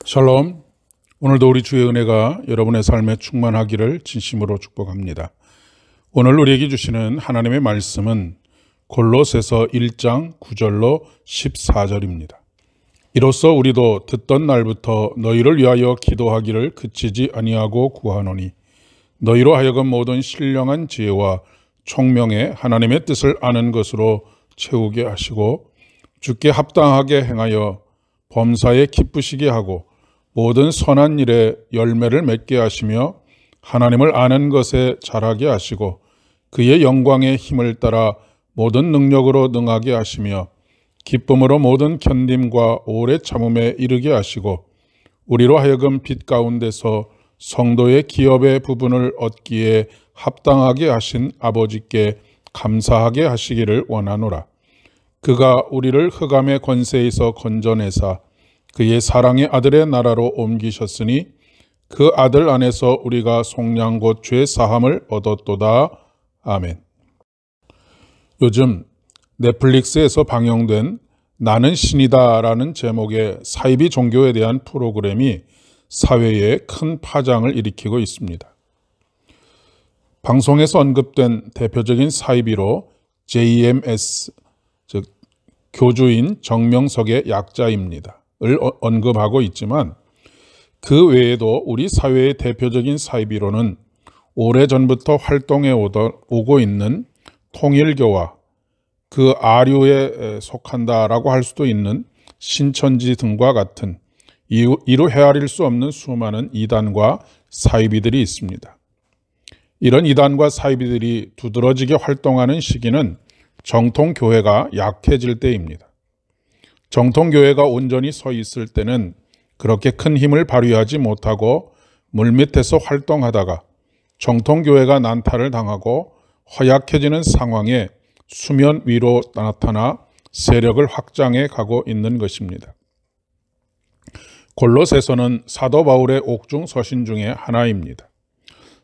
샬롬. 오늘도 우리 주의 은혜가 여러분의 삶에 충만하기를 진심으로 축복합니다. 오늘 우리에게 주시는 하나님의 말씀은 골로새서 1장 9절로 14절입니다. 이로써 우리도 듣던 날부터 너희를 위하여 기도하기를 그치지 아니하고 구하노니 너희로 하여금 모든 신령한 지혜와 총명에 하나님의 뜻을 아는 것으로 채우게 하시고 주께 합당하게 행하여 범사에 기쁘시게 하고 모든 선한 일에 열매를 맺게 하시며 하나님을 아는 것에 자라게 하시고 그의 영광의 힘을 따라 모든 능력으로 능하게 하시며 기쁨으로 모든 견딤과 오래 참음에 이르게 하시고 우리로 하여금 빛 가운데서 성도의 기업의 부분을 얻기에 합당하게 하신 아버지께 감사하게 하시기를 원하노라. 그가 우리를 흑암의 권세에서 건져내사 그의 사랑의 아들의 나라로 옮기셨으니 그 아들 안에서 우리가 속량 곧 죄 사함을 얻었도다. 아멘. 요즘 넷플릭스에서 방영된 나는 신이다라는 제목의 사이비 종교에 대한 프로그램이 사회에 큰 파장을 일으키고 있습니다. 방송에서 언급된 대표적인 사이비로 JMS, 즉 교주인 정명석의 약자입니다. 을 언급하고 있지만 그 외에도 우리 사회의 대표적인 사이비로는 오래전부터 활동해 오고 있는 통일교와 그 아류에 속한다라고 할 수도 있는 신천지 등과 같은 이루 헤아릴 수 없는 수많은 이단과 사이비들이 있습니다. 이런 이단과 사이비들이 두드러지게 활동하는 시기는 정통교회가 약해질 때입니다. 정통교회가 온전히 서 있을 때는 그렇게 큰 힘을 발휘하지 못하고 물밑에서 활동하다가 정통교회가 난타를 당하고 허약해지는 상황에 수면 위로 나타나 세력을 확장해 가고 있는 것입니다. 골로새서는 사도 바울의 옥중 서신 중에 하나입니다.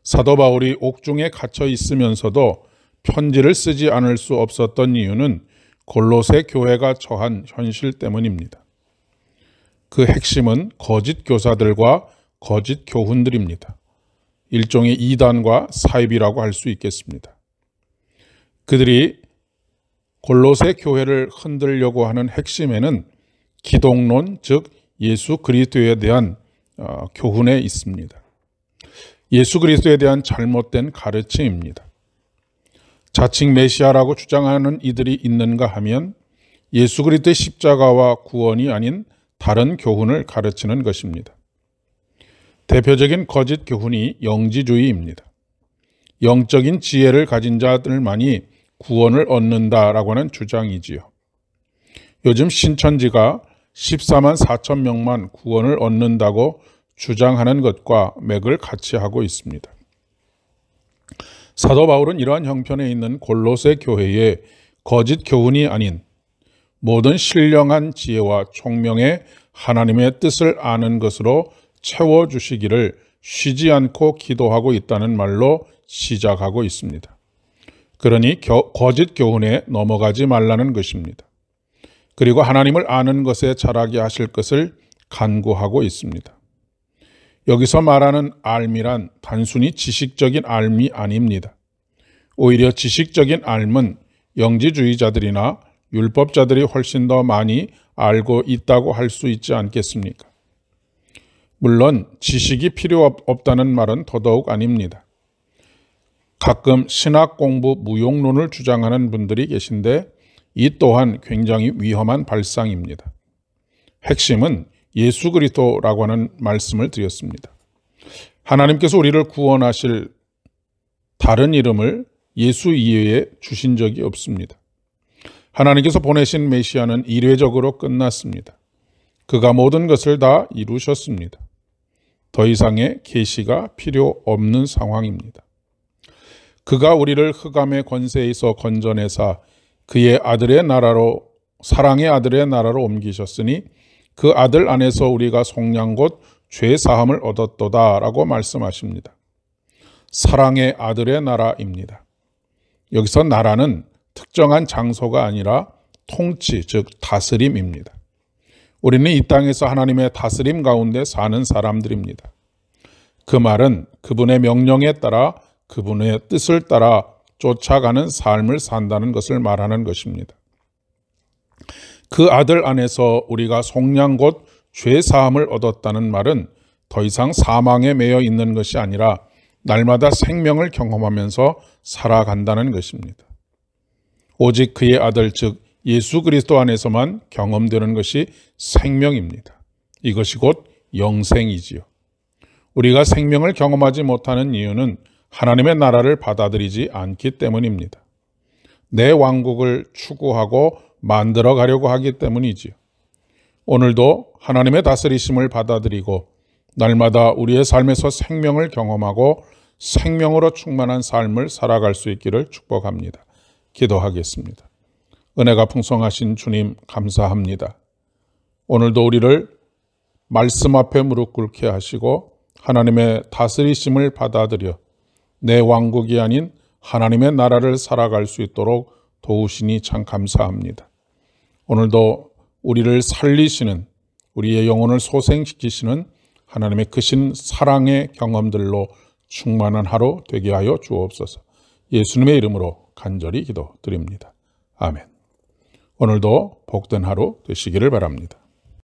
사도 바울이 옥중에 갇혀 있으면서도 편지를 쓰지 않을 수 없었던 이유는 골로새 교회가 처한 현실 때문입니다. 그 핵심은 거짓 교사들과 거짓 교훈들입니다. 일종의 이단과 사이비라고 할 수 있겠습니다. 그들이 골로새 교회를 흔들려고 하는 핵심에는 기독론, 즉 예수 그리스도에 대한 교훈에 있습니다. 예수 그리스도에 대한 잘못된 가르침입니다. 자칭 메시아라고 주장하는 이들이 있는가 하면 예수 그리스도의 십자가와 구원이 아닌 다른 교훈을 가르치는 것입니다. 대표적인 거짓 교훈이 영지주의입니다. 영적인 지혜를 가진 자들만이 구원을 얻는다라고 하는 주장이지요. 요즘 신천지가 14만 4천 명만 구원을 얻는다고 주장하는 것과 맥을 같이 하고 있습니다. 사도 바울은 이러한 형편에 있는 골로새 교회에 거짓 교훈이 아닌 모든 신령한 지혜와 총명에 하나님의 뜻을 아는 것으로 채워주시기를 쉬지 않고 기도하고 있다는 말로 시작하고 있습니다. 그러니 거짓 교훈에 넘어가지 말라는 것입니다. 그리고 하나님을 아는 것에 자라게 하실 것을 간구하고 있습니다. 여기서 말하는 알미란 단순히 지식적인 알미 아닙니다. 오히려 지식적인 알은 영지주의자들이나 율법자들이 훨씬 더 많이 알고 있다고 할 수 있지 않겠습니까? 물론 지식이 필요 없다는 말은 더더욱 아닙니다. 가끔 신학 공부 무용론을 주장하는 분들이 계신데 이 또한 굉장히 위험한 발상입니다. 핵심은 예수 그리스도라고 하는 말씀을 드렸습니다. 하나님께서 우리를 구원하실 다른 이름을 예수 이외에 주신 적이 없습니다. 하나님께서 보내신 메시아는 이례적으로 끝났습니다. 그가 모든 것을 다 이루셨습니다. 더 이상의 계시가 필요 없는 상황입니다. 그가 우리를 흑암의 권세에서 건져내사 그의 아들의 나라로 사랑의 아들의 나라로 옮기셨으니 그 아들 안에서 우리가 속량 곧 죄 사함을 얻었도다라고 말씀하십니다. 사랑의 아들의 나라입니다. 여기서 나라는 특정한 장소가 아니라 통치, 즉 다스림입니다. 우리는 이 땅에서 하나님의 다스림 가운데 사는 사람들입니다. 그 말은 그분의 명령에 따라 그분의 뜻을 따라 쫓아가는 삶을 산다는 것을 말하는 것입니다. 그 아들 안에서 우리가 속량 곧 죄사함을 얻었다는 말은 더 이상 사망에 매여 있는 것이 아니라 날마다 생명을 경험하면서 살아간다는 것입니다. 오직 그의 아들 즉 예수 그리스도 안에서만 경험되는 것이 생명입니다. 이것이 곧 영생이지요. 우리가 생명을 경험하지 못하는 이유는 하나님의 나라를 받아들이지 않기 때문입니다. 내 왕국을 추구하고 만들어 가려고 하기 때문이지요. 오늘도 하나님의 다스리심을 받아들이고 날마다 우리의 삶에서 생명을 경험하고 생명으로 충만한 삶을 살아갈 수 있기를 축복합니다. 기도하겠습니다. 은혜가 풍성하신 주님 감사합니다. 오늘도 우리를 말씀 앞에 무릎 꿇게 하시고 하나님의 다스리심을 받아들여 내 왕국이 아닌 하나님의 나라를 살아갈 수 있도록 도우시니 참 감사합니다. 오늘도 우리를 살리시는, 우리의 영혼을 소생시키시는 하나님의 크신 사랑의 경험들로 충만한 하루 되게 하여 주옵소서. 예수님의 이름으로 간절히 기도드립니다. 아멘. 오늘도 복된 하루 되시기를 바랍니다.